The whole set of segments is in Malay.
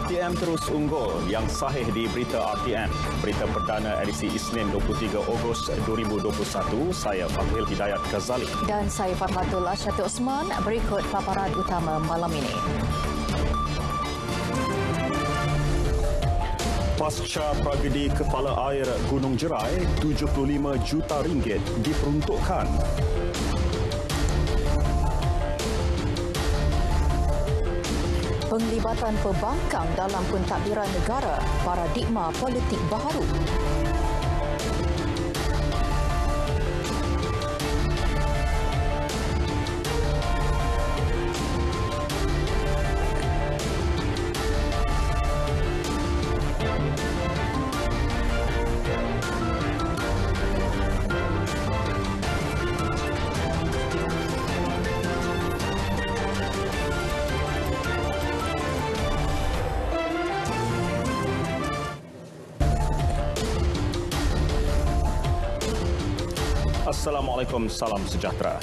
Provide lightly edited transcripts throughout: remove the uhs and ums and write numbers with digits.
RTM terus unggul. Yang sahih di Berita RTM. Berita perdana edisi Isnin 23 Ogos 2021. Saya Fahil Hidayat Ghazali. Dan saya Farhatul Asyati Osman. Berikut paparan utama malam ini. Pasca tragedi kepala air Gunung Jerai, 75 juta ringgit diperuntukkan. Penglibatan pembangkang dalam pentadbiran negara, paradigma politik baharu. Assalamualaikum, salam sejahtera.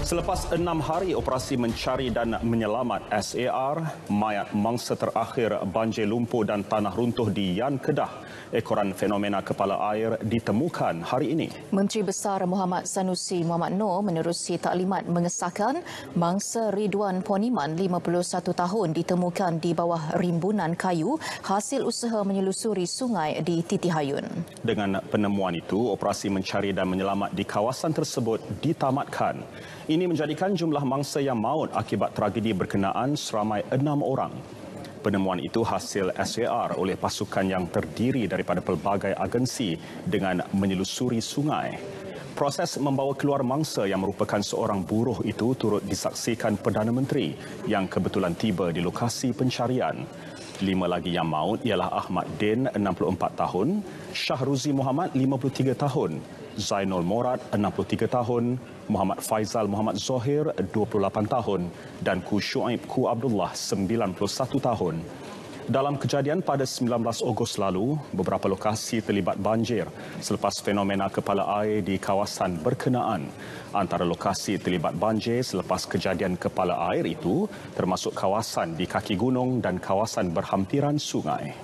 Selepas 6 hari operasi mencari dan menyelamat SAR, mayat mangsa terakhir banjir lumpur dan tanah runtuh di Yan Kedah, ekoran fenomena kepala air ditemukan hari ini. Menteri Besar Muhammad Sanusi Muhammad Noor menerusi taklimat mengesahkan mangsa Ridwan Poniman 51 tahun ditemukan di bawah rimbunan kayu hasil usaha menyelusuri sungai di Titihayun. Dengan penemuan itu, operasi mencari dan menyelamat di kawasan tersebut ditamatkan. Ini menjadikan jumlah mangsa yang maut akibat tragedi berkenaan seramai 6 orang. Penemuan itu hasil SAR oleh pasukan yang terdiri daripada pelbagai agensi dengan menyelusuri sungai. Proses membawa keluar mangsa yang merupakan seorang buruh itu turut disaksikan Perdana Menteri yang kebetulan tiba di lokasi pencarian. 5 lagi yang maut ialah Ahmad Din, 64 tahun, Syahruzi Muhammad, 53 tahun, Zainul Morad, 63 tahun, Muhammad Faizal Muhammad Zohir, 28 tahun dan Ku Shuaib Ku Abdullah, 91 tahun. Dalam kejadian pada 19 Ogos lalu, beberapa lokasi terlibat banjir selepas fenomena kepala air di kawasan berkenaan. Antara lokasi terlibat banjir selepas kejadian kepala air itu termasuk kawasan di kaki gunung dan kawasan berhampiran sungai.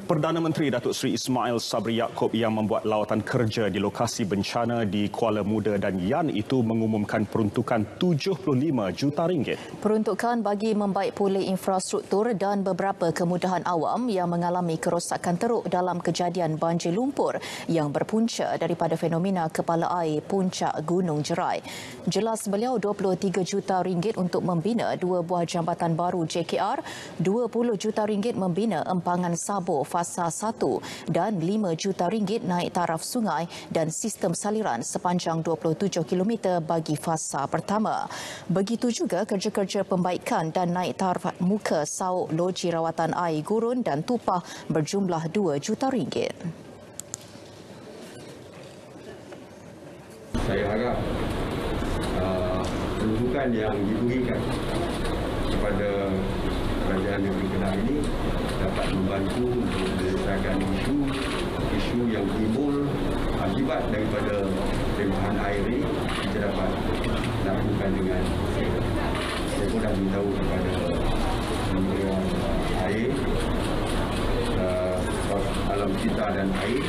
Perdana Menteri Datuk Seri Ismail Sabri Yaakob yang membuat lawatan kerja di lokasi bencana di Kuala Muda dan Yan itu mengumumkan peruntukan 75 juta ringgit. Peruntukan bagi membaik pulih infrastruktur dan beberapa kemudahan awam yang mengalami kerosakan teruk dalam kejadian banjir lumpur yang berpunca daripada fenomena kepala air puncak Gunung Jerai. Jelas beliau 23 juta ringgit untuk membina 2 buah jambatan baru JKR, 20 juta ringgit membina empangan Sabor Fasa 1 dan 5 juta ringgit naik taraf sungai dan sistem saliran sepanjang 27 km bagi fasa pertama. Begitu juga kerja-kerja pembaikan dan naik taraf muka sauk loji rawatan air gurun dan tupah berjumlah 2 juta ringgit. Saya harap peruntukan yang diberikan kepada kerajaan negeri Kedah ini dapat membantu untuk menyelesaikan isu yang timbul akibat daripada limpahan air ini kita dapat lakukan dengan saya pun dah beritahu kepada Kementerian Air, Alam Cipta dan Air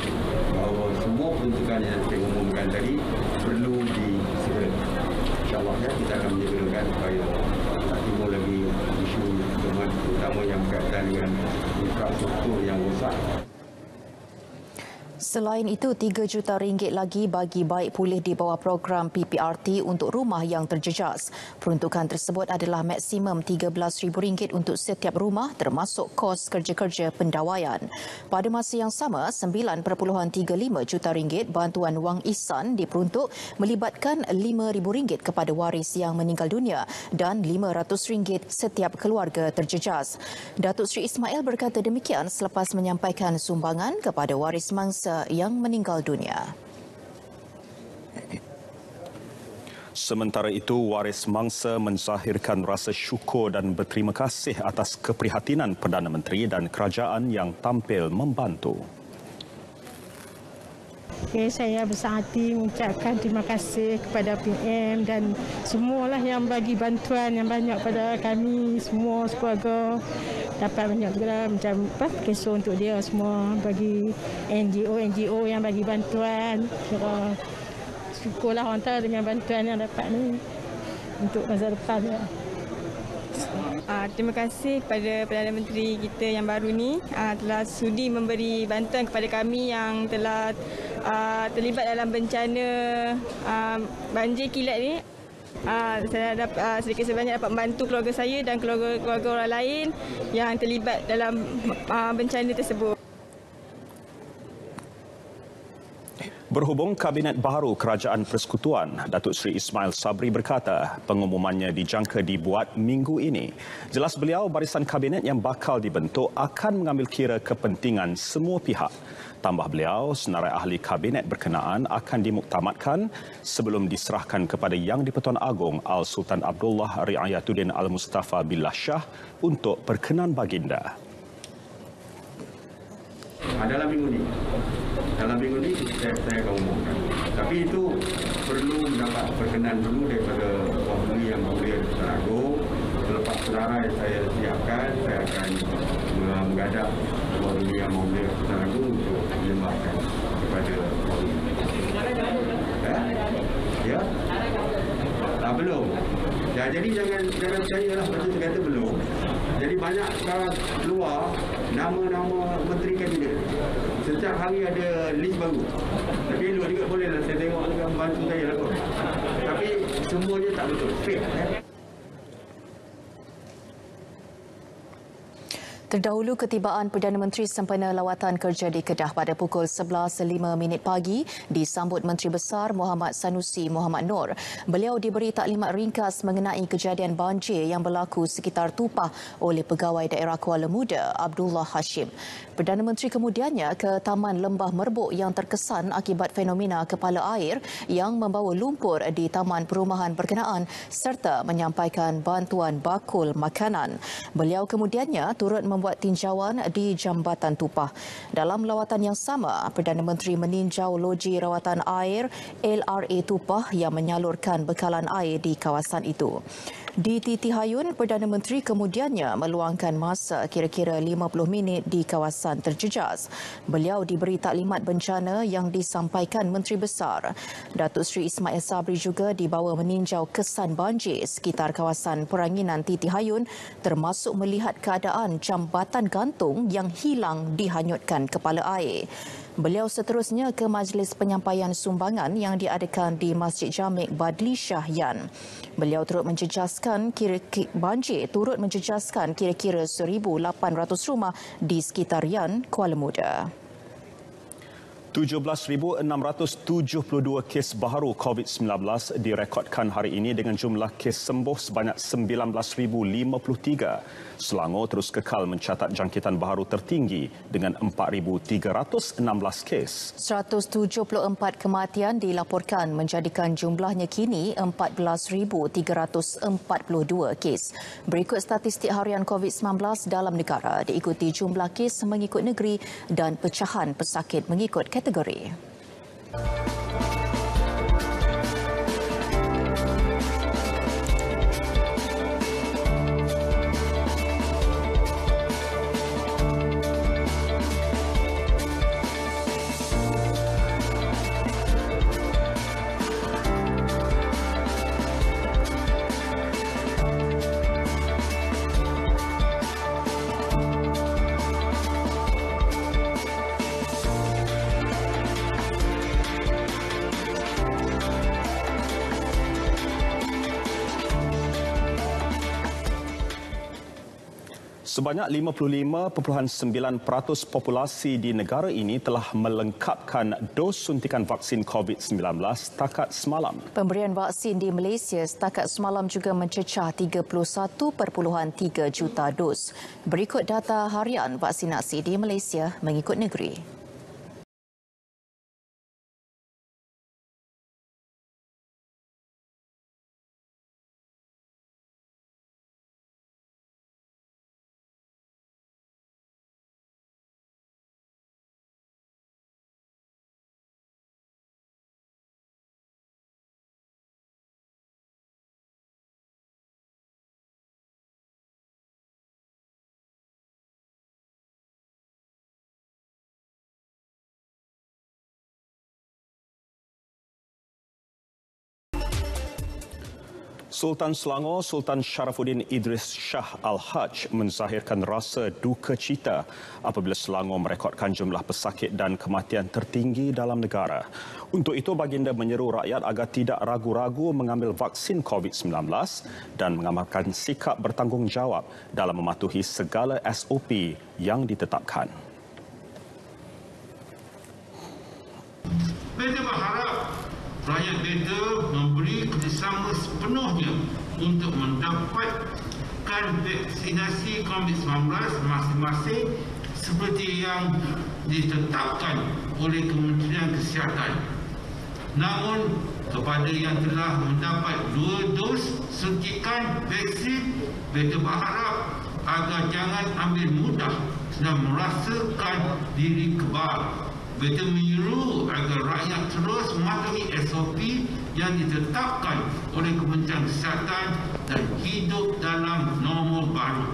bahawa semua peruntukan yang saya umumkan tadi perlu disegerakan. InsyaAllah kita akan menyegerakan supaya tak timbul lagi isu terutama yang berkaitan dengan infrastruktur yang rosak. Selain itu, 3 juta ringgit lagi bagi baik pulih di bawah program PPRT untuk rumah yang terjejas. Peruntukan tersebut adalah maksimum RM13,000 untuk setiap rumah termasuk kos kerja-kerja pendawaian. Pada masa yang sama, RM9.35 juta bantuan wang ihsan diperuntuk melibatkan RM5,000 kepada waris yang meninggal dunia dan RM500 setiap keluarga terjejas. Datuk Seri Ismail berkata demikian selepas menyampaikan sumbangan kepada waris mangsa yang meninggal dunia. Sementara itu, waris mangsa menzahirkan rasa syukur dan berterima kasih atas keprihatinan Perdana Menteri dan kerajaan yang tampil membantu. Okay, saya besar hati mengucapkan terima kasih kepada PM dan semualah yang bagi bantuan yang banyak pada kami semua keluarga. Dapat banyak juga macam kisah untuk dia semua, bagi NGO yang bagi bantuan. Kira syukurlah orang tahu dengan bantuan yang dapat ni untuk masa depan. Terima kasih kepada Perdana Menteri kita yang baru ni telah sudi memberi bantuan kepada kami yang telah terlibat dalam bencana banjir kilat ni. Saya dapat sedikit sebanyak dapat membantu keluarga saya dan keluarga orang lain yang terlibat dalam bencana tersebut. Berhubung Kabinet Baharu Kerajaan Persekutuan, Datuk Seri Ismail Sabri berkata pengumumannya dijangka dibuat minggu ini. Jelas beliau, barisan Kabinet yang bakal dibentuk akan mengambil kira kepentingan semua pihak. Tambah beliau, senarai ahli Kabinet berkenaan akan dimuktamadkan sebelum diserahkan kepada Yang di-Pertuan Agong Al-Sultan Abdullah Riayatuddin Al-Mustafa Billah Shah untuk perkenan baginda. Dalam minggu ni saya akan umumkan. Tapi itu perlu mendapat perkenan dulu daripada Wahli Yang Mulia Di-Pertuan Agong. Selepas senarai saya siapkan, saya akan menghadap Wahli Yang Mulia Di-Pertuan Agong untuk menyembahkan kepada Wahli. Ya? Belum. Ya, jadi jangan percayalah macam saya kata belum. Jadi banyak sekarang keluar nama-nama menteri kabinet. Setiap hari ada list baru. Tapi elok juga bolehlah saya tengok juga membantu saya lah kot. Tapi semuanya tak betul. Fake. Terdahulu, ketibaan Perdana Menteri sempena lawatan kerja di Kedah pada pukul 11.05 pagi disambut Menteri Besar Muhammad Sanusi Muhammad Noor. Beliau diberi taklimat ringkas mengenai kejadian banjir yang berlaku sekitar Tupah oleh Pegawai Daerah Kuala Muda Abdullah Hashim. Perdana Menteri kemudiannya ke Taman Lembah Merbuk yang terkesan akibat fenomena kepala air yang membawa lumpur di taman perumahan berkenaan serta menyampaikan bantuan bakul makanan. Beliau kemudiannya turut membuat tinjauan di Jambatan Tupah. Dalam lawatan yang sama, Perdana Menteri meninjau loji rawatan air LRA Tupah yang menyalurkan bekalan air di kawasan itu. Di Titihayun, Perdana Menteri kemudiannya meluangkan masa kira-kira 50 minit di kawasan terjejas. Beliau diberi taklimat bencana yang disampaikan Menteri Besar. Datuk Seri Ismail Sabri juga dibawa meninjau kesan banjir sekitar kawasan Peranginan Titihayun termasuk melihat keadaan jambatan gantung yang hilang dihanyutkan kepala air. Beliau seterusnya ke majlis penyampaian sumbangan yang diadakan di Masjid Jamik Badli Shah Yan. Beliau turut menjejaskan banjir turut menjejaskan kira-kira 1,800 rumah di sekitar Yan, Kuala Muda. 17,672 kes baharu COVID-19 direkodkan hari ini dengan jumlah kes sembuh sebanyak 19,053. Selangor terus kekal mencatat jangkitan baharu tertinggi dengan 4,316 kes. 174 kematian dilaporkan menjadikan jumlahnya kini 14,342 kes. Berikut statistik harian COVID-19 dalam negara diikuti jumlah kes mengikut negeri dan pecahan pesakit mengikut kategori. Sebanyak 55.9% populasi di negara ini telah melengkapkan dos suntikan vaksin COVID-19 setakat semalam. Pemberian vaksin di Malaysia setakat semalam juga mencecah 31.3 juta dos. Berikut data harian vaksinasi di Malaysia mengikut negeri. Sultan Selangor Sultan Sharafuddin Idris Shah Al-Haj menzahirkan rasa duka cita apabila Selangor merekodkan jumlah pesakit dan kematian tertinggi dalam negara. Untuk itu, baginda menyeru rakyat agar tidak ragu-ragu mengambil vaksin COVID-19 dan mengamalkan sikap bertanggungjawab dalam mematuhi segala SOP yang ditetapkan. Beta berharap rakyat beta memberi kerjasama sepenuhnya untuk mendapatkan vaksinasi COVID-19 masing-masing seperti yang ditetapkan oleh Kementerian Kesihatan. Namun, kepada yang telah mendapat 2 dos suntikan vaksin, beta berharap agar jangan ambil mudah dan merasakan diri kebal. Beta menyeru agar rakyat terus mematuhi SOP yang ditetapkan oleh Kementerian Kesihatan dan hidup dalam norma baru.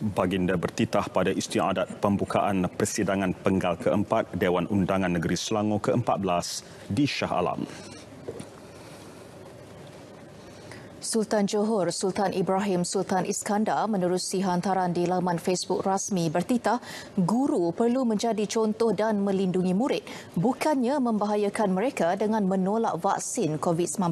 Baginda bertitah pada istiadat pembukaan persidangan penggal keempat Dewan Undangan Negeri Selangor ke-14 di Shah Alam. Sultan Johor Sultan Ibrahim Sultan Iskandar menerusi hantaran di laman Facebook rasmi bertitah, guru perlu menjadi contoh dan melindungi murid, bukannya membahayakan mereka dengan menolak vaksin COVID-19.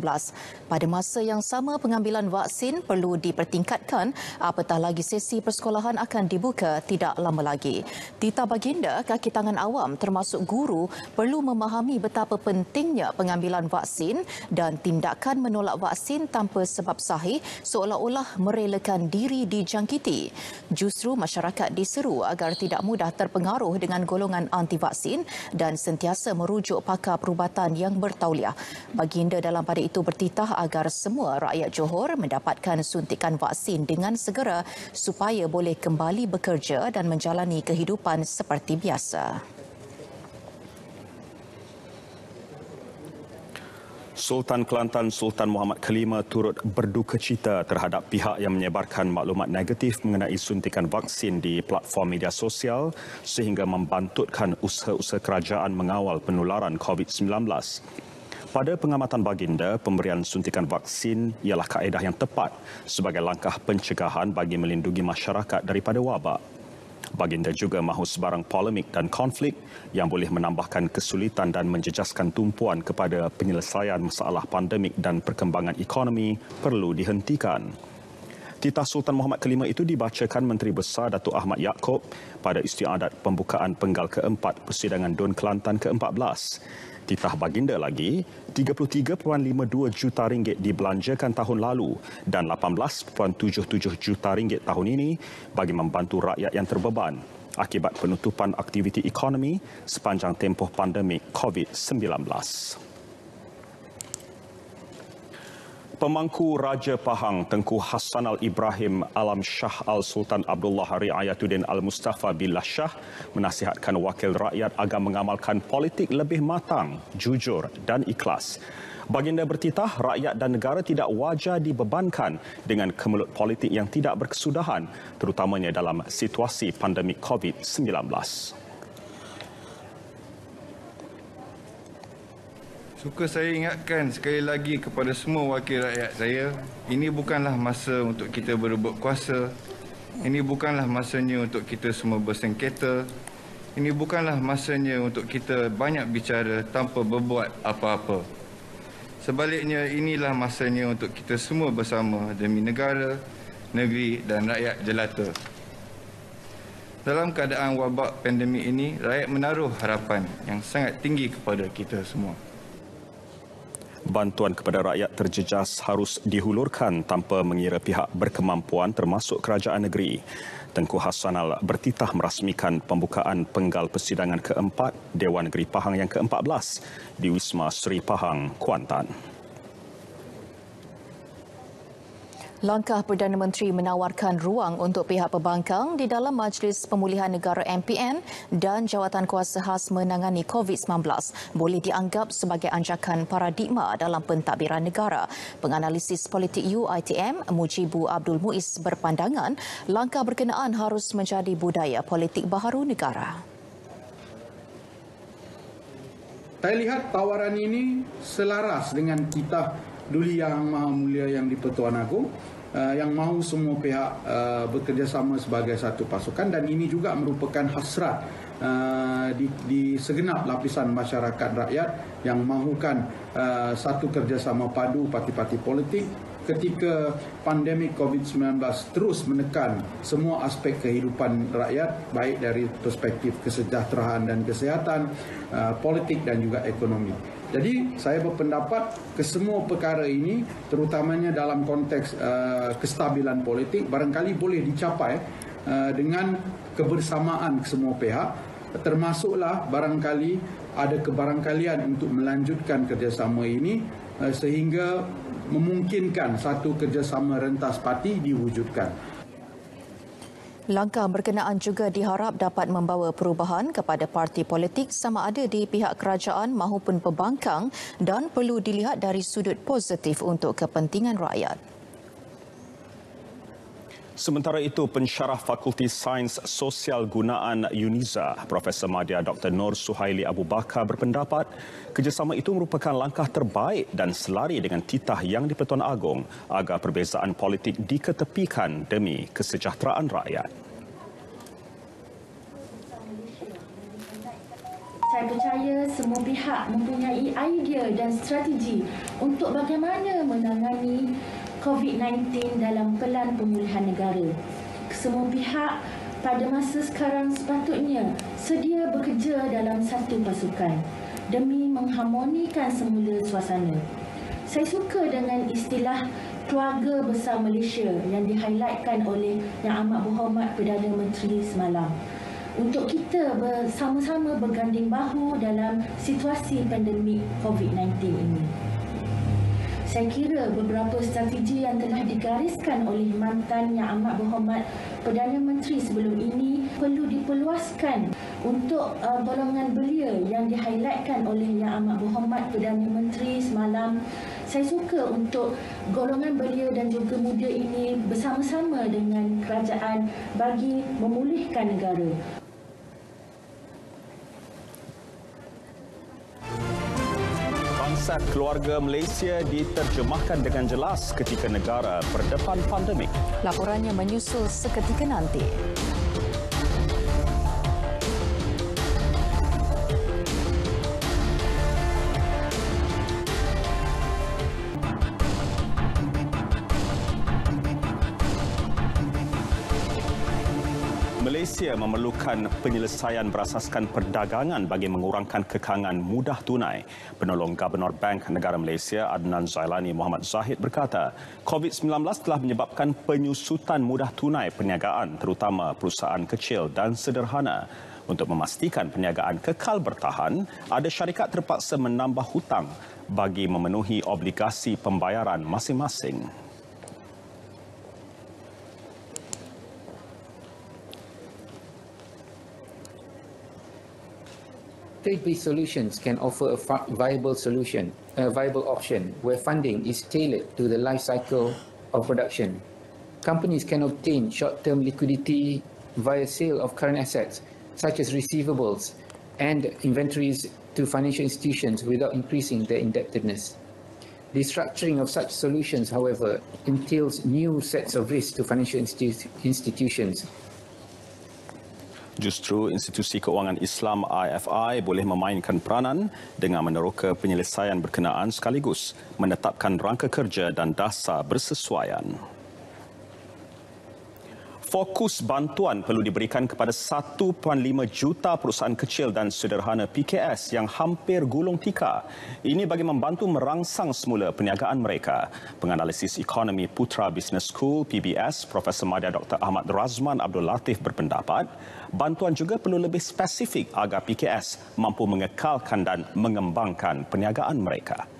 Pada masa yang sama, pengambilan vaksin perlu dipertingkatkan, apatah lagi sesi persekolahan akan dibuka tidak lama lagi. Titah baginda, kaki tangan awam termasuk guru perlu memahami betapa pentingnya pengambilan vaksin dan tindakan menolak vaksin tanpa sebab sahih seolah-olah merelakan diri dijangkiti. Justru masyarakat diseru agar tidak mudah terpengaruh dengan golongan anti-vaksin dan sentiasa merujuk pakar perubatan yang bertauliah. Baginda dalam pada itu bertitah agar semua rakyat Johor mendapatkan suntikan vaksin dengan segera supaya boleh kembali bekerja dan menjalani kehidupan seperti biasa. Sultan Kelantan Sultan Muhammad Kelima turut berduka cita terhadap pihak yang menyebarkan maklumat negatif mengenai suntikan vaksin di platform media sosial sehingga membantutkan usaha-usaha kerajaan mengawal penularan COVID-19. Pada pengamatan baginda, pemberian suntikan vaksin ialah kaedah yang tepat sebagai langkah pencegahan bagi melindungi masyarakat daripada wabak. Baginda juga mahu sebarang polemik dan konflik yang boleh menambahkan kesulitan dan menjejaskan tumpuan kepada penyelesaian masalah pandemik dan perkembangan ekonomi perlu dihentikan. Titah Sultan Muhammad Kelima itu dibacakan Menteri Besar Datuk Ahmad Yaakob pada istiadat pembukaan penggal keempat persidangan DUN Kelantan ke-14. Titah baginda lagi, 33.52 juta ringgit dibelanjakan tahun lalu dan 18.77 juta ringgit tahun ini bagi membantu rakyat yang terbeban akibat penutupan aktiviti ekonomi sepanjang tempoh pandemik COVID-19. Pemangku Raja Pahang Tengku Hassanal Ibrahim Alam Shah Al-Sultan Abdullah Riayatuddin Al-Mustafa Billah Shah menasihatkan wakil rakyat agar mengamalkan politik lebih matang, jujur dan ikhlas. Baginda bertitah rakyat dan negara tidak wajar dibebankan dengan kemelut politik yang tidak berkesudahan, terutamanya dalam situasi pandemik COVID-19. Suka saya ingatkan sekali lagi kepada semua wakil rakyat saya, ini bukanlah masa untuk kita berebut kuasa, ini bukanlah masanya untuk kita semua bersengketa, ini bukanlah masanya untuk kita banyak bicara tanpa berbuat apa-apa. Sebaliknya, inilah masanya untuk kita semua bersama demi negara, negeri dan rakyat jelata. Dalam keadaan wabak pandemik ini, rakyat menaruh harapan yang sangat tinggi kepada kita semua. Bantuan kepada rakyat terjejas harus dihulurkan tanpa mengira pihak berkemampuan termasuk kerajaan negeri. Tengku Hassanal bertitah merasmikan pembukaan penggal persidangan keempat Dewan Negeri Pahang yang ke-14 di Wisma Seri Pahang, Kuantan. Langkah Perdana Menteri menawarkan ruang untuk pihak pembangkang di dalam Majlis Pemulihan Negara MPN dan Jawatan Kuasa Khas menangani COVID-19 boleh dianggap sebagai anjakan paradigma dalam pentadbiran negara. Penganalisis politik UiTM, Mujibu Abdul Muiz berpandangan langkah berkenaan harus menjadi budaya politik baharu negara. Saya lihat tawaran ini selaras dengan titah Duli Yang Maha Mulia yang di-Pertuan Agong yang mahu semua pihak bekerjasama sebagai satu pasukan, dan ini juga merupakan hasrat di segenap lapisan masyarakat rakyat yang mahukan satu kerjasama padu parti-parti politik ketika pandemik COVID-19 terus menekan semua aspek kehidupan rakyat, baik dari perspektif kesejahteraan dan kesihatan, politik dan juga ekonomi. Jadi saya berpendapat kesemua perkara ini, terutamanya dalam konteks kestabilan politik, barangkali boleh dicapai dengan kebersamaan semua pihak, termasuklah barangkali ada kebarangkalian untuk melanjutkan kerjasama ini sehingga memungkinkan satu kerjasama rentas parti diwujudkan. Langkah berkenaan juga diharap dapat membawa perubahan kepada parti politik sama ada di pihak kerajaan maupun pembangkang dan perlu dilihat dari sudut positif untuk kepentingan rakyat. Sementara itu, pensyarah Fakulti Sains Sosial Gunaan UNIZA, Profesor Madya Dr. Nur Suhaili Abu Bakar berpendapat kerjasama itu merupakan langkah terbaik dan selari dengan titah Yang di-Pertuan Agong agar perbezaan politik diketepikan demi kesejahteraan rakyat. Saya percaya semua pihak mempunyai idea dan strategi untuk bagaimana menangani COVID-19 dalam pelan pemulihan negara. Semua pihak pada masa sekarang sepatutnya sedia bekerja dalam satu pasukan demi mengharmonikan semula suasana. Saya suka dengan istilah keluarga besar Malaysia yang di-highlightkan oleh Yang Amat Berhormat Perdana Menteri semalam. Untuk kita bersama-sama berganding bahu dalam situasi pandemik COVID-19 ini. Saya kira beberapa strategi yang telah digariskan oleh mantan Yang Amat Berhormat Perdana Menteri sebelum ini perlu diperluaskan untuk golongan belia yang di-highlightkan oleh Yang Amat Berhormat Perdana Menteri semalam. Saya suka untuk golongan belia dan juga muda ini bersama-sama dengan kerajaan bagi memulihkan negara. Konsep keluarga Malaysia diterjemahkan dengan jelas ketika negara berdepan pandemik. Laporannya menyusul seketika nanti. Malaysia memerlukan penyelesaian berasaskan perdagangan bagi mengurangkan kekangan mudah tunai. Penolong Gubernur Bank Negara Malaysia Adnan Zailani Muhammad Zahid berkata, COVID-19 telah menyebabkan penyusutan mudah tunai perniagaan terutama perusahaan kecil dan sederhana. Untuk memastikan perniagaan kekal bertahan, ada syarikat terpaksa menambah hutang bagi memenuhi obligasi pembayaran masing-masing. Trade-based solutions can offer a viable option where funding is tailored to the life cycle of production. Companies can obtain short-term liquidity via sale of current assets, such as receivables and inventories to financial institutions without increasing their indebtedness. The structuring of such solutions, however, entails new sets of risks to financial institutions. Justru institusi keuangan Islam IFI boleh memainkan peranan dengan meneroka penyelesaian berkenaan sekaligus menetapkan rangka kerja dan dasar bersesuaian. Fokus bantuan perlu diberikan kepada 1.5 juta perusahaan kecil dan sederhana PKS yang hampir gulung tikar. Ini bagi membantu merangsang semula perniagaan mereka. Penganalisis Ekonomi Putra Business School PBS, Profesor Madya Dr. Ahmad Razman Abdul Latif berpendapat, bantuan juga perlu lebih spesifik agar PKS mampu mengekalkan dan mengembangkan perniagaan mereka.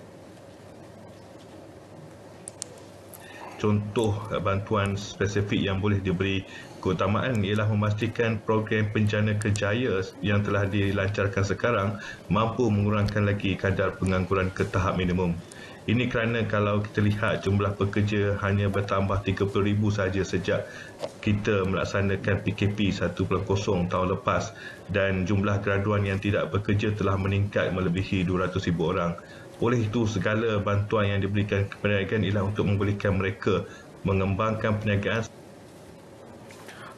Contoh bantuan spesifik yang boleh diberi keutamaan ialah memastikan program penjana kerjaya yang telah dilancarkan sekarang mampu mengurangkan lagi kadar pengangguran ke tahap minimum. Ini kerana kalau kita lihat jumlah pekerja hanya bertambah 30,000 saja sejak kita melaksanakan PKP 1.0 tahun lepas dan jumlah graduan yang tidak bekerja telah meningkat melebihi 200,000 orang. Oleh itu, segala bantuan yang diberikan kepada perniagaan ialah untuk membolehkan mereka mengembangkan perniagaan.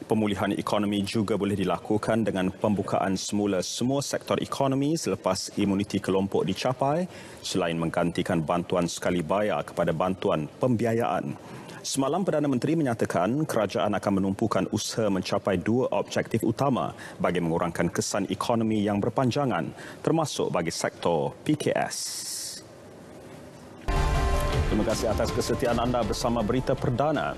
Pemulihan ekonomi juga boleh dilakukan dengan pembukaan semula semua sektor ekonomi selepas imuniti kelompok dicapai selain menggantikan bantuan sekali bayar kepada bantuan pembiayaan. Semalam Perdana Menteri menyatakan kerajaan akan menumpukan usaha mencapai 2 objektif utama bagi mengurangkan kesan ekonomi yang berpanjangan termasuk bagi sektor PKS. Terima kasih atas kesetiaan anda bersama Berita Perdana.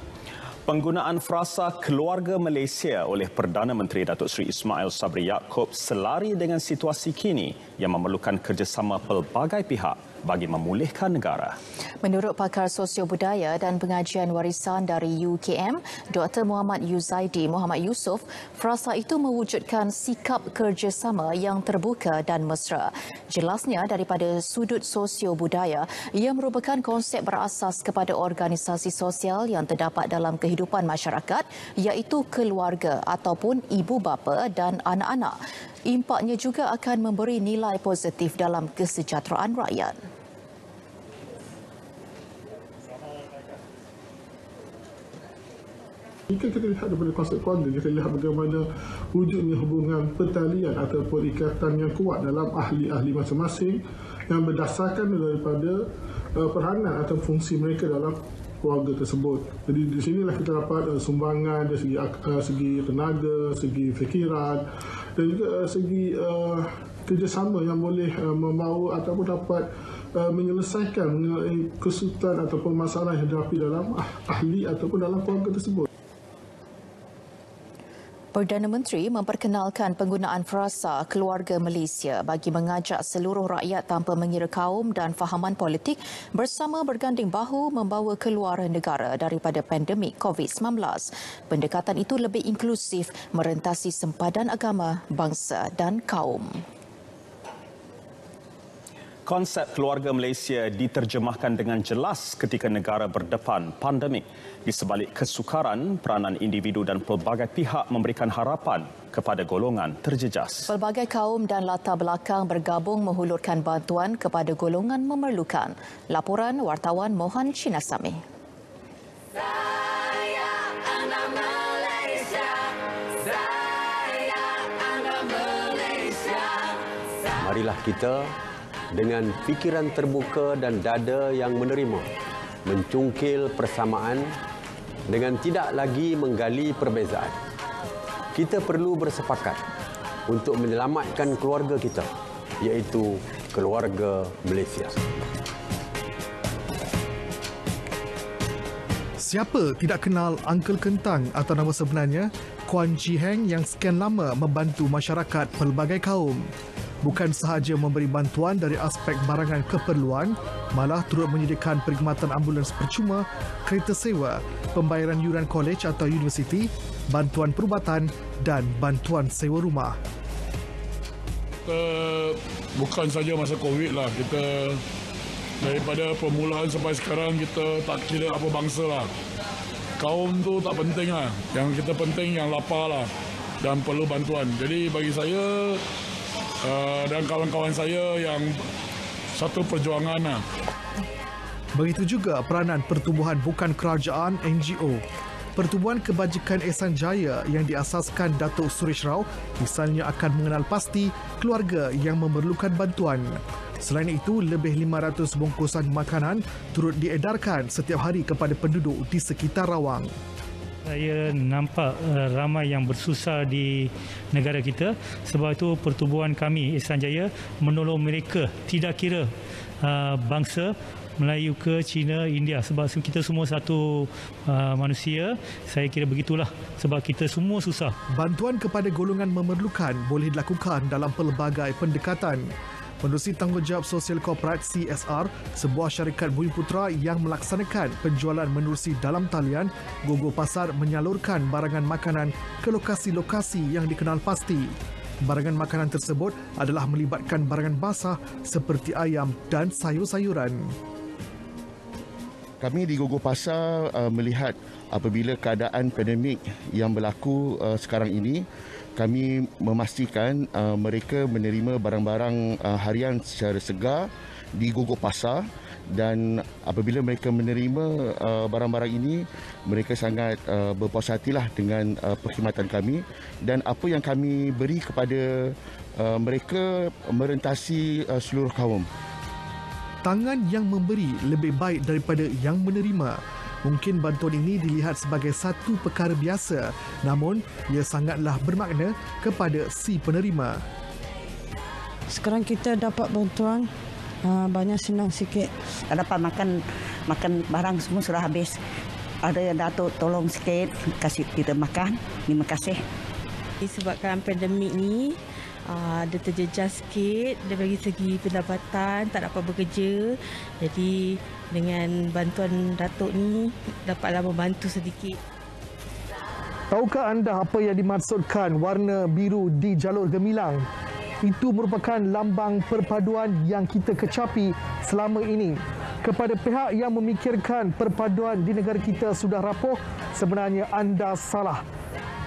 Penggunaan frasa keluarga Malaysia oleh Perdana Menteri Datuk Seri Ismail Sabri Yaakob selari dengan situasi kini yang memerlukan kerjasama pelbagai pihak bagi memulihkan negara. Menurut pakar sosio-budaya dan pengajian warisan dari UKM, Dr. Muhammad Yuzaidi Muhammad Yusof, frasa itu mewujudkan sikap kerjasama yang terbuka dan mesra. Jelasnya daripada sudut sosio-budaya, ia merupakan konsep berasas kepada organisasi sosial yang terdapat dalam kehidupan masyarakat iaitu keluarga ataupun ibu bapa dan anak-anak. Impaknya juga akan memberi nilai positif dalam kesejahteraan rakyat. Jika kita lihat daripada konsep keluarga, kita lihat bagaimana wujudnya hubungan pertalian ataupun ikatan yang kuat dalam ahli-ahli masing-masing yang berdasarkan daripada peranan atau fungsi mereka dalam keluarga tersebut. Jadi di sinilah kita dapat sumbangan dari segi tenaga, segi fikiran dan juga segi kerjasama yang boleh membawa ataupun dapat menyelesaikan mengenai kesulitan ataupun masalah yang dihadapi dalam ahli ataupun dalam keluarga tersebut. Perdana Menteri memperkenalkan penggunaan frasa keluarga Malaysia bagi mengajak seluruh rakyat tanpa mengira kaum dan fahaman politik bersama berganding bahu membawa keluar negara daripada pandemik COVID-19. Pendekatan itu lebih inklusif merentasi sempadan agama, bangsa dan kaum. Konsep keluarga Malaysia diterjemahkan dengan jelas ketika negara berdepan pandemik. Di sebalik kesukaran, peranan individu dan pelbagai pihak memberikan harapan kepada golongan terjejas. Pelbagai kaum dan latar belakang bergabung menghulurkan bantuan kepada golongan memerlukan. Laporan wartawan Mohan Chinasamy. Marilah kita dengan fikiran terbuka dan dada yang menerima, mencungkil persamaan dengan tidak lagi menggali perbezaan. Kita perlu bersepakat untuk menyelamatkan keluarga kita, iaitu keluarga Malaysia. Siapa tidak kenal Uncle Kentang atau nama sebenarnya Kuan Ji Heng yang sekian lama membantu masyarakat pelbagai kaum. Bukan sahaja memberi bantuan dari aspek barangan keperluan, malah turut menyediakan perkhidmatan ambulans percuma, kereta sewa, pembayaran yuran kolej atau universiti, bantuan perubatan dan bantuan sewa rumah. Kita bukan saja masa COVID lah, kita daripada permulaan sampai sekarang kita tak kira apa bangsa lah. Kaum tu tak penting lah, yang kita penting yang lapar lah dan perlu bantuan. Jadi bagi saya dan kawan-kawan saya yang satu perjuangan lah. Begitu juga peranan pertubuhan bukan kerajaan NGO. Pertubuhan Kebajikan Ehsan Jaya yang diasaskan Datuk Suresh Rao misalnya akan mengenal pasti keluarga yang memerlukan bantuan. Selain itu, lebih 500 bungkusan makanan turut diedarkan setiap hari kepada penduduk di sekitar Rawang. Saya nampak ramai yang bersusah di negara kita. Sebab itu pertubuhan kami Ehsan Jaya menolong mereka tidak kira bangsa Melayu ke Cina, India. Sebab kita semua satu manusia. Saya kira begitulah sebab kita semua susah. Bantuan kepada golongan memerlukan boleh dilakukan dalam pelbagai pendekatan. Menerusi Tanggungjawab Sosial Korporat CSR, sebuah syarikat Bumi Putra yang melaksanakan penjualan menerusi dalam talian, Gogo Pasar menyalurkan barangan makanan ke lokasi-lokasi yang dikenal pasti. Barangan makanan tersebut adalah melibatkan barangan basah seperti ayam dan sayur-sayuran. Kami di Gogo Pasar melihat apabila keadaan pandemik yang berlaku sekarang ini, kami memastikan mereka menerima barang-barang harian secara segar di Gogo Pasar, dan apabila mereka menerima barang-barang ini, mereka sangat berpuas hatilah dengan perkhidmatan kami, dan apa yang kami beri kepada mereka merentasi seluruh kaum. Tangan yang memberi lebih baik daripada yang menerima. Mungkin bantuan ini dilihat sebagai satu perkara biasa, namun ia sangatlah bermakna kepada si penerima. Sekarang kita dapat bantuan, banyak senang sikit. Dapat makan barang semua sudah habis. Ada yang Datuk tolong sikit, kasih kita makan. Terima kasih. Disebabkan pandemik ni, dia terjejas sikit dari segi pendapatan, tak dapat bekerja. Jadi dengan bantuan Datuk ni dapatlah membantu sedikit. Tahukah anda apa yang dimaksudkan warna biru di jalur gemilang? Itu merupakan lambang perpaduan yang kita kecapi selama ini. Kepada pihak yang memikirkan perpaduan di negara kita sudah rapuh, sebenarnya anda salah.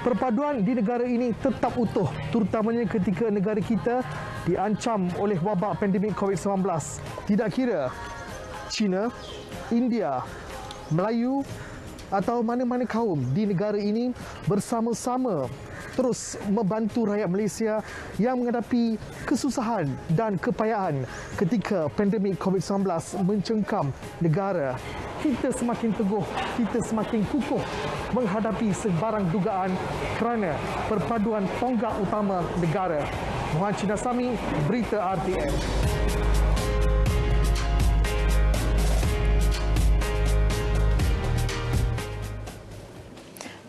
Perpaduan di negara ini tetap utuh, terutamanya ketika negara kita diancam oleh wabak pandemik COVID-19. Tidak kira China, India, Melayu atau mana-mana kaum di negara ini bersama-sama terus membantu rakyat Malaysia yang menghadapi kesusahan dan kepayahan ketika pandemik COVID-19 mencengkam negara. Kita semakin teguh, kita semakin kukuh menghadapi sebarang dugaan kerana perpaduan tonggak utama negara. Muhammad Cina Sami, Berita RTM.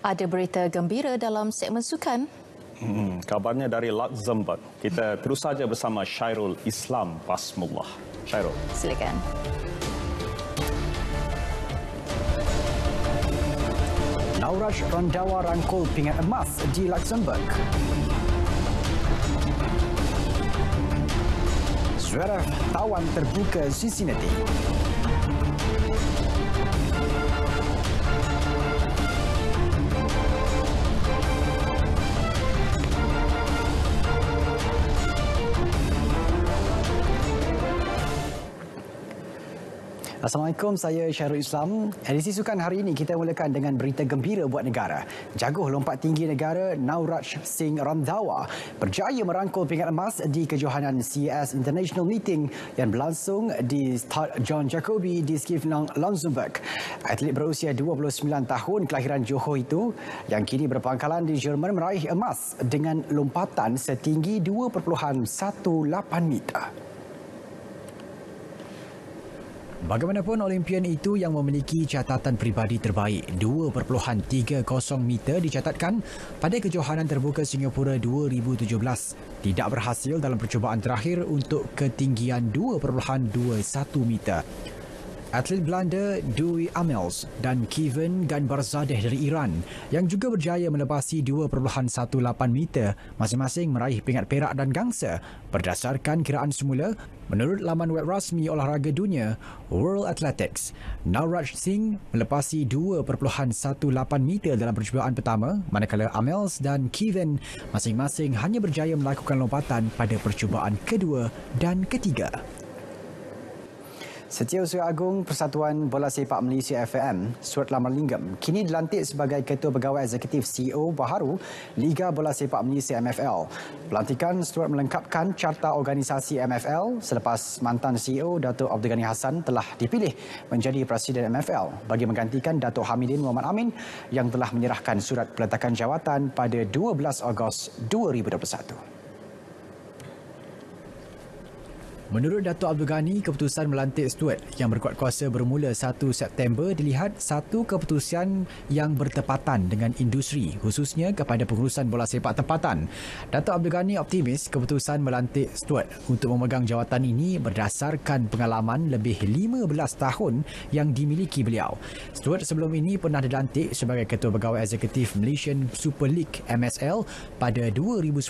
Ada berita gembira dalam segmen sukan. Kabarnya dari Luxembourg. Kita terus saja bersama Syairul Islam Basmullah. Syairul. Silakan. Nauraj Rondawa rangkul pingat emas di Luxembourg. Zverev tawan terbuka Cincinnati. Assalamualaikum, saya Syairul Islam. Edisi sukan hari ini kita mulakan dengan berita gembira buat negara. Jaguh lompat tinggi negara Nauraj Singh Randhawa berjaya merangkul pingat emas di kejohanan CES International Meeting yang berlangsung di Stade John Jacobi di Skifnang, Luxembourg. Atlet berusia 29 tahun kelahiran Johor itu yang kini berpangkalan di Jerman meraih emas dengan lompatan setinggi 2.18 meter. Bagaimanapun, Olimpian itu yang memiliki catatan peribadi terbaik 2.30 meter dicatatkan pada kejohanan terbuka Singapura 2017 tidak berhasil dalam percubaan terakhir untuk ketinggian 2.21 meter. Atlet Belanda Dui Amels dan Kevin Ganbarzadeh dari Iran yang juga berjaya melepasi 2.18 meter masing-masing meraih pingat perak dan gangsa berdasarkan kiraan semula menurut laman web rasmi olahraga dunia World Athletics. Nauraj Singh melepasi 2.18 meter dalam percubaan pertama, manakala Amels dan Kevin masing-masing hanya berjaya melakukan lompatan pada percubaan kedua dan ketiga. Setiausaha Agung Persatuan Bola Sepak Malaysia FM, Stuart Lamarlingam, kini dilantik sebagai Ketua Pegawai Eksekutif CEO baharu Liga Bola Sepak Malaysia MFL. Pelantikan Stuart melengkapkan carta organisasi MFL selepas mantan CEO Datuk Abdul Ghani Hassan telah dipilih menjadi Presiden MFL bagi menggantikan Datuk Hamidin Muhammad Amin yang telah menyerahkan surat peletakan jawatan pada 12 Ogos 2021. Menurut Datuk Abdul Ghani, keputusan melantik Stuart yang berkuat kuasa bermula 1 September dilihat satu keputusan yang bertepatan dengan industri, khususnya kepada pengurusan bola sepak tempatan. Datuk Abdul Ghani optimis keputusan melantik Stuart untuk memegang jawatan ini berdasarkan pengalaman lebih 15 tahun yang dimiliki beliau. Stuart sebelum ini pernah dilantik sebagai Ketua Pegawai Eksekutif Malaysian Super League MSL pada 2010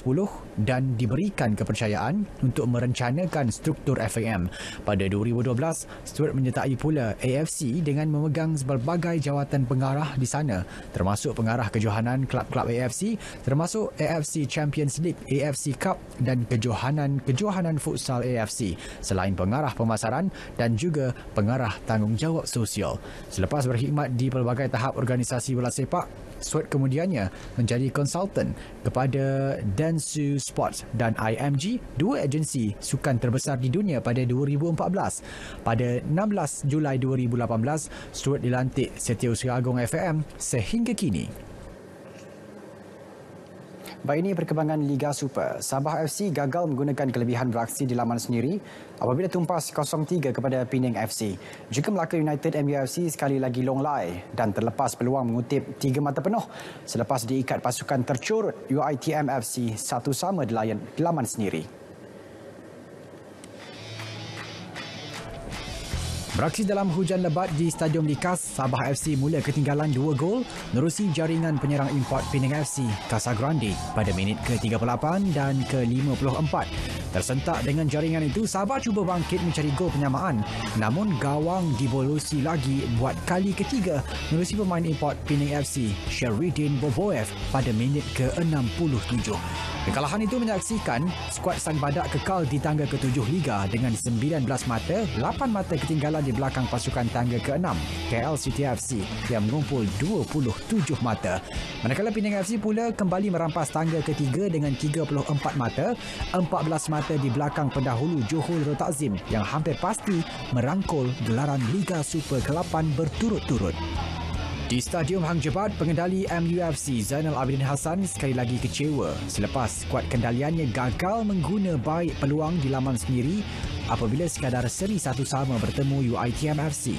dan diberikan kepercayaan untuk merencanakan struktur FAM. Pada 2012, Stuart menyertai pula AFC dengan memegang berbagai jawatan pengarah di sana, termasuk pengarah kejohanan kelab-kelab AFC, termasuk AFC Champions League, AFC Cup dan kejohanan futsal AFC, selain pengarah pemasaran dan juga pengarah tanggungjawab sosial. Selepas berkhidmat di pelbagai tahap organisasi bola sepak, Stuart kemudiannya menjadi konsultan kepada Dentsu Sports dan IMG, dua agensi sukan terbesar di dunia pada 2014. Pada 16 Julai 2018, Stuart dilantik Setiausaha Agung FAM sehingga kini. Baik, ini perkembangan Liga Super. Sabah FC gagal menggunakan kelebihan beraksi di laman sendiri apabila tumpas 0-3 kepada Penang FC. Juga Melaka United MUFC sekali lagi longlai dan terlepas peluang mengutip 3 mata penuh selepas diikat pasukan tercurut UiTM FC 1-1 di laman sendiri. Beraksi dalam hujan lebat di Stadium Likas, Sabah FC mula ketinggalan 2 gol menerusi jaringan penyerang import Penang FC, Casagrande, pada minit ke-38 dan ke-54. Tersentak dengan jaringan itu, Sabah cuba bangkit mencari gol penyamaan. Namun gawang dibolusi lagi buat kali ketiga menerusi pemain import Penang FC, Sheridan Boboev, pada minit ke-67. Kekalahan itu menyaksikan skuad Sang Badak kekal di tangga ke-7 Liga dengan 19 mata, 8 mata ketinggalan di belakang pasukan tangga ke-6 KL City FC yang mengumpul 27 mata. Manakala Penang FC pula kembali merampas tangga ke-3 dengan 34 mata, 14 mata di belakang pendahulu Johor Darul Takzim yang hampir pasti merangkul gelaran Liga Super ke-8 berturut-turut. Di Stadium Hang Jebat, pengendali MUFC Zainal Abidin Hassan sekali lagi kecewa selepas skuad kendaliannya gagal mengguna baik peluang di laman sendiri apabila sekadar seri 1-1 bertemu UiTM FC.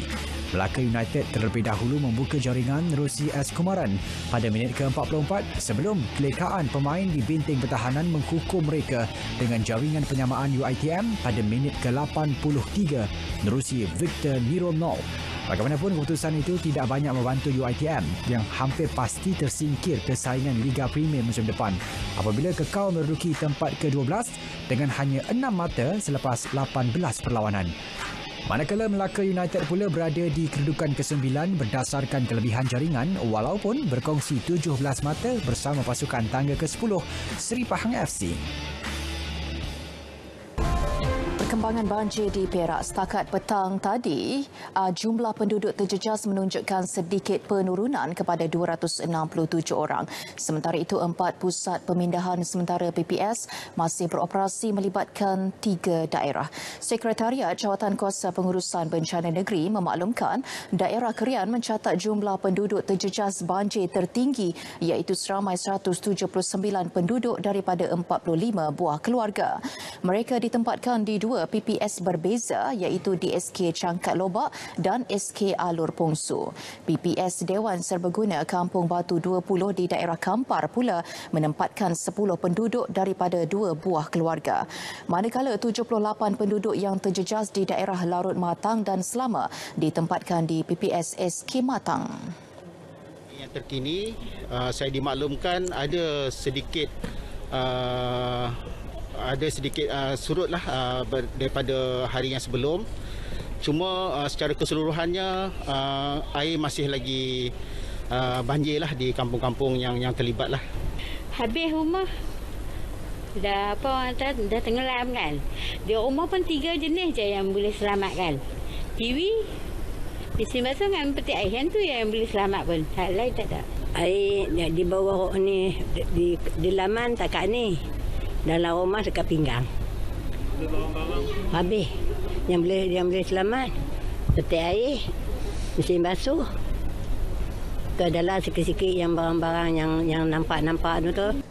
Melaka United terlebih dahulu membuka jaringan menerusi S. Kumaran pada minit ke-44 sebelum kelekaan pemain di binting pertahanan menghukum mereka dengan jaringan penyamaan UiTM pada minit ke-83 menerusi Victor Nironol. Bagaimanapun, keputusan itu tidak banyak membantu UiTM yang hampir pasti tersingkir ke saingan Liga Premier musim depan apabila kekal menduduki tempat ke-12 dengan hanya 6 mata selepas 18 perlawanan. Manakala Melaka United pula berada di kedudukan ke-9 berdasarkan kelebihan jaringan walaupun berkongsi 17 mata bersama pasukan tangga ke-10 Seri Pahang FC. Perkembangan banjir di Perak setakat petang tadi, jumlah penduduk terjejas menunjukkan sedikit penurunan kepada 267 orang. Sementara itu, 4 pusat pemindahan sementara PPS masih beroperasi melibatkan 3 daerah. Sekretariat Jawatankuasa Pengurusan Bencana Negeri memaklumkan daerah Kerian mencatat jumlah penduduk terjejas banjir tertinggi iaitu seramai 179 penduduk daripada 45 buah keluarga. Mereka ditempatkan di 2 PPS berbeza iaitu di SK Cangkat Lobak dan SK Alur Pongsu. PPS Dewan Serbaguna Kampung Batu 20 di daerah Kampar pula menempatkan 10 penduduk daripada 2 buah keluarga. Manakala 78 penduduk yang terjejas di daerah Larut Matang dan Selama ditempatkan di PPS SK Matang. Yang terkini, saya dimaklumkan ada sedikit surutlah daripada hari yang sebelum. Cuma secara keseluruhannya air masih lagi banjirlah di kampung-kampung yang terlibat lah. Habis rumah dah dah tenggelam kan. Di rumah pun 3 jenis je yang boleh selamatkan. TV, mesin basuh dengan peti air yang tu yang boleh selamat pun. Hal lain tak ada. Air di bawah ni di laman tak kat ni. Dalam rumah dekat pinggang. Habis. Yang boleh selamat. Peti air. Mesin basuh. Tu adalah sikit-sikit yang barang-barang yang nampak-nampak tu.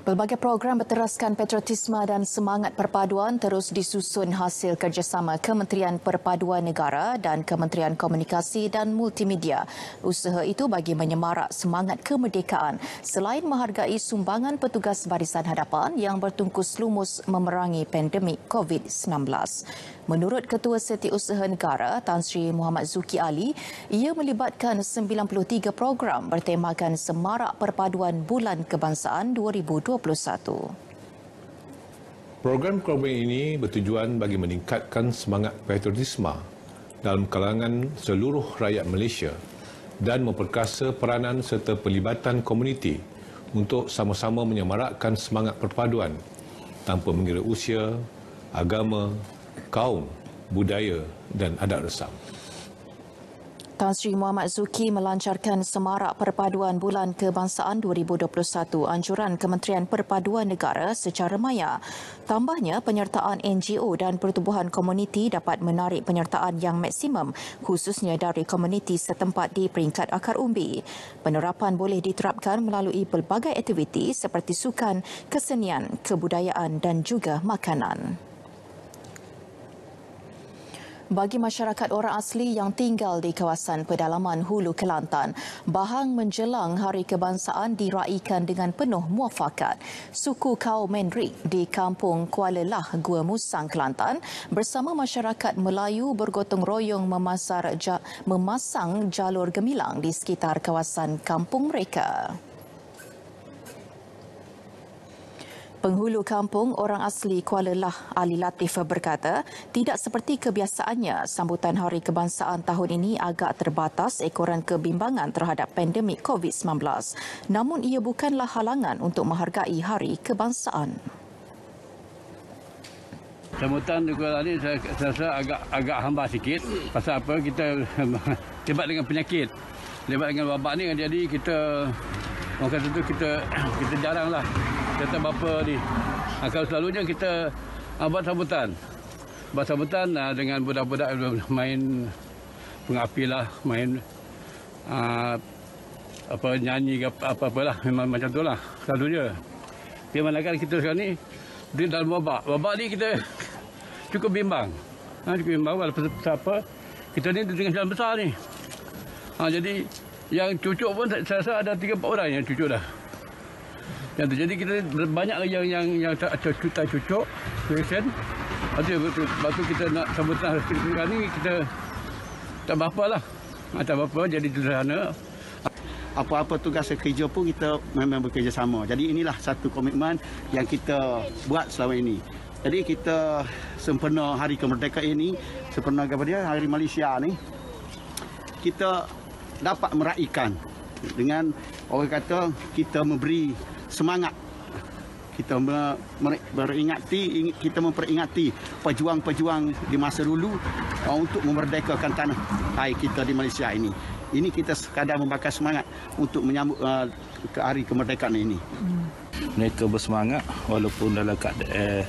Pelbagai program berteraskan patriotisme dan semangat perpaduan terus disusun hasil kerjasama Kementerian Perpaduan Negara dan Kementerian Komunikasi dan Multimedia. Usaha itu bagi menyemarak semangat kemerdekaan selain menghargai sumbangan petugas barisan hadapan yang bertungkus lumus memerangi pandemik COVID-19. Menurut Ketua Setiausaha Negara Tan Sri Muhammad Zuki Ali, ia melibatkan 93 program bertemakan Semarak Perpaduan Bulan Kebangsaan 2021. Program ini bertujuan bagi meningkatkan semangat patriotisme dalam kalangan seluruh rakyat Malaysia dan memperkasa peranan serta pelibatan komuniti untuk sama-sama menyemarakkan semangat perpaduan tanpa mengira usia, agama, kaum, budaya dan adat resam. Tan Sri Muhammad Zuki melancarkan Semarak Perpaduan Bulan Kebangsaan 2021 anjuran Kementerian Perpaduan Negara secara maya. Tambahnya, penyertaan NGO dan pertubuhan komuniti dapat menarik penyertaan yang maksimum khususnya dari komuniti setempat di peringkat akar umbi. Penerapan boleh diterapkan melalui pelbagai aktiviti seperti sukan, kesenian, kebudayaan dan juga makanan. Bagi masyarakat orang asli yang tinggal di kawasan pedalaman Hulu Kelantan, bahang menjelang Hari Kebangsaan diraikan dengan penuh muafakat. Suku kaum Mendrik di Kampung Kuala Lah, Gua Musang, Kelantan bersama masyarakat Melayu bergotong royong memasang jalur gemilang di sekitar kawasan kampung mereka. Penghulu kampung orang asli Kuala Lah, Ali Latif berkata, tidak seperti kebiasaannya, sambutan Hari Kebangsaan tahun ini agak terbatas ekoran kebimbangan terhadap pandemik COVID-19. Namun ia bukanlah halangan untuk menghargai Hari Kebangsaan. Sambutan di Kuala ni saya rasa agak hamba sikit. Pasal apa? Kita terlibat dengan penyakit. Terlibat dengan wabak ni, jadi kita orang kata tu kita jaranglah kata bapa ni. Kalau selalunya kita buat sambutan. Buat sambutan dengan budak-budak main pengapi lah, main nyanyi apa-apalah, memang macam tu lah selalunya. Dia manakala kita sekarang ni di dalam wabak. Wabak ni kita cukup bimbang. Cukup bimbang walaupun apa kita ni dengan jalan besar ni. Jadi yang cucuk pun saya rasa ada 3-4 orang yang cucuk dah. Jadi kita banyak lagi yang tak cucuk, patient. Lepas tu kita nak sambutan sekarang ni kita tak berapa lah. Tak berapa, jadi sederhana. Apa-apa tugas kerja pun kita memang bekerjasama. Jadi inilah satu komitmen yang kita buat selama ini. Jadi kita sempena Hari Kemerdekaan ini, sempena kepada Hari Malaysia ni, kita dapat meraihkan dengan orang kata kita memberi semangat, kita memperingati pejuang-pejuang di masa dulu untuk memerdekakan tanah air kita di Malaysia ini. Ini kita sekadar membakar semangat untuk menyambut ke Hari Kemerdekaan ini. Mereka bersemangat walaupun dalam keadaan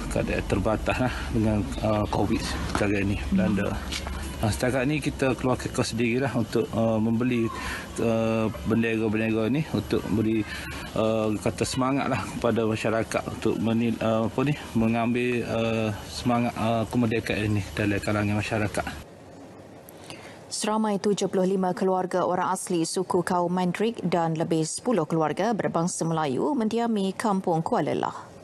keadaan terbatas dengan COVID sekarang ini melanda. Setakat ni kita keluarkan kos sendirilah untuk membeli bendera-bendera ni untuk beri semangatlah kepada masyarakat untuk mengambil semangat kemerdekaan ini dalam kalangan masyarakat. Seramai 75 keluarga orang asli suku kaum Mandrik dan lebih 10 keluarga berbangsa Melayu mendiami Kampung Kuala Lah.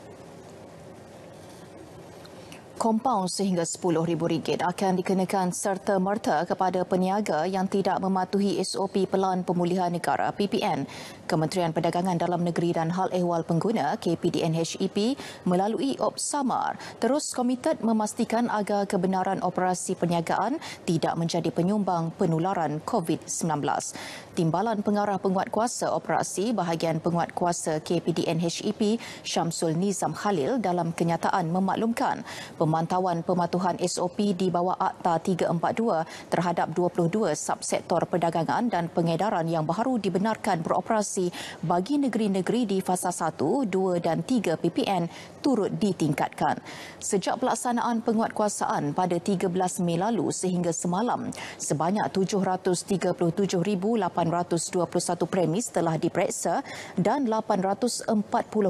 Kompaun sehingga RM10,000 akan dikenakan serta-merta kepada peniaga yang tidak mematuhi SOP Pelan Pemulihan Negara PPN. Kementerian Perdagangan Dalam Negeri dan Hal Ehwal Pengguna KPDN-HEP melalui Opsamar terus komited memastikan agar kebenaran operasi perniagaan tidak menjadi penyumbang penularan COVID-19. Timbalan Pengarah Penguatkuasa Operasi Bahagian Penguatkuasa KPDN-HEP Syamsul Nizam Khalil dalam kenyataan memaklumkan pemantauan pematuhan SOP di bawah Akta 342 terhadap 22 subsektor perdagangan dan pengedaran yang baru dibenarkan beroperasi bagi negeri-negeri di fasa 1, 2 dan 3 PPN turut ditingkatkan. Sejak pelaksanaan penguatkuasaan pada 13 Mei lalu sehingga semalam, sebanyak 737,821 premis telah diperiksa dan 840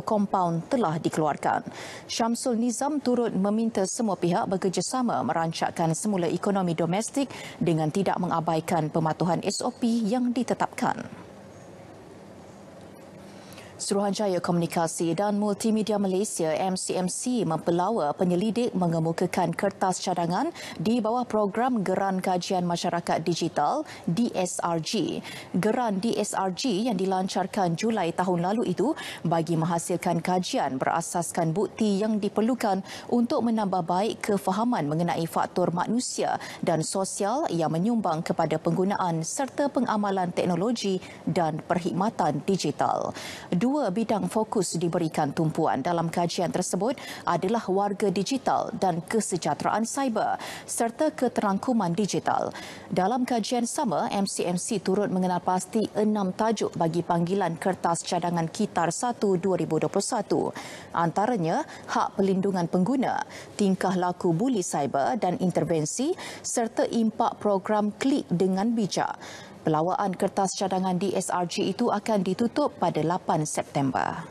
kompaun telah dikeluarkan. Syamsul Nizam turut meminta semua pihak bekerjasama merancangkan semula ekonomi domestik dengan tidak mengabaikan pematuhan SOP yang ditetapkan. Suruhanjaya Komunikasi dan Multimedia Malaysia MCMC mempelawa penyelidik mengemukakan kertas cadangan di bawah program Geran Kajian Masyarakat Digital DSRG. Geran DSRG yang dilancarkan Julai tahun lalu itu bagi menghasilkan kajian berasaskan bukti yang diperlukan untuk menambah baik kefahaman mengenai faktor manusia dan sosial yang menyumbang kepada penggunaan serta pengamalan teknologi dan perkhidmatan digital. Dua bidang fokus diberikan tumpuan dalam kajian tersebut adalah warga digital dan kesejahteraan cyber serta keterangkuman digital. Dalam kajian sama, MCMC turut mengenal pasti 6 tajuk bagi panggilan kertas cadangan Kitar 1 2021. Antaranya hak pelindungan pengguna, tingkah laku buli cyber dan intervensi serta impak program klik dengan bijak. Pelawaan kertas cadangan DSRG itu akan ditutup pada 8 September.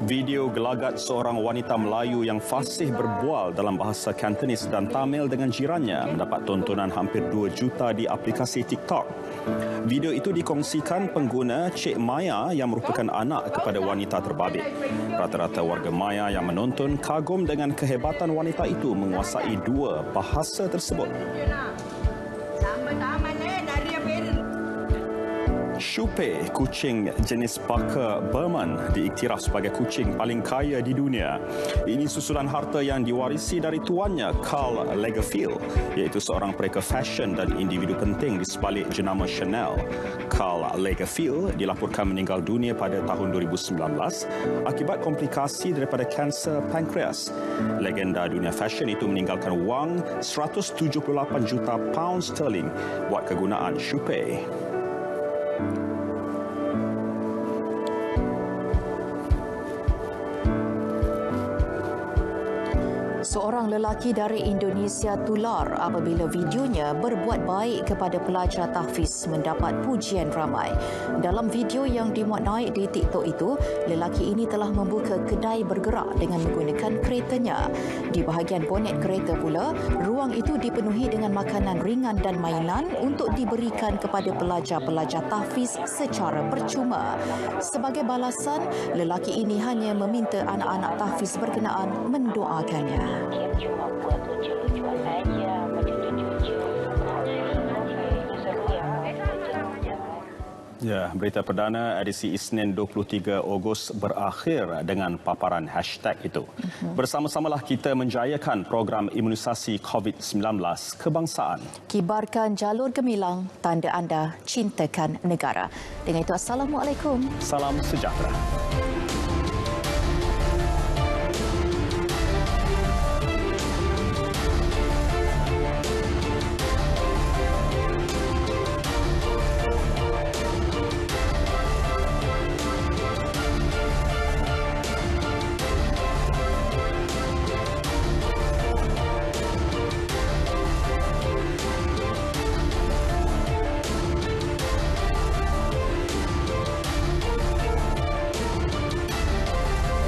Video gelagat seorang wanita Melayu yang fasih berbual dalam bahasa Cantonese dan Tamil dengan jirannya mendapat tontonan hampir 2 juta di aplikasi TikTok. Video itu dikongsikan pengguna Cik Maya yang merupakan anak kepada wanita terbabit. Rata-rata warga Maya yang menonton kagum dengan kehebatan wanita itu menguasai 2 bahasa tersebut. Shupe, kucing jenis Parker Berman, diiktiraf sebagai kucing paling kaya di dunia. Ini susulan harta yang diwarisi dari tuannya, Karl Lagerfeld, iaitu seorang pereka fashion dan individu penting di sebalik jenama Chanel. Karl Lagerfeld dilaporkan meninggal dunia pada tahun 2019 akibat komplikasi daripada kanser pankreas. Legenda dunia fashion itu meninggalkan wang 178 juta pound sterling buat kegunaan Shupe. Seorang lelaki dari Indonesia tular apabila videonya berbuat baik kepada pelajar tahfiz mendapat pujian ramai. Dalam video yang dimuat naik di TikTok itu, lelaki ini telah membuka kedai bergerak dengan menggunakan keretanya. Di bahagian bonet kereta pula, ruang itu dipenuhi dengan makanan ringan dan mainan untuk diberikan kepada pelajar-pelajar tahfiz secara percuma. Sebagai balasan, lelaki ini hanya meminta anak-anak tahfiz berkenaan mendoakannya. Cuma buat lucu-lucuan saja, macam lucu-lucu. Ya, berita perdana edisi Isnin 23 Ogos berakhir dengan paparan hashtag itu. Bersama-samalah kita menjayakan program imunisasi COVID-19 kebangsaan. Kibarkan jalur gemilang, tanda anda cintakan negara. Dengan itu, Assalamualaikum. Salam sejahtera.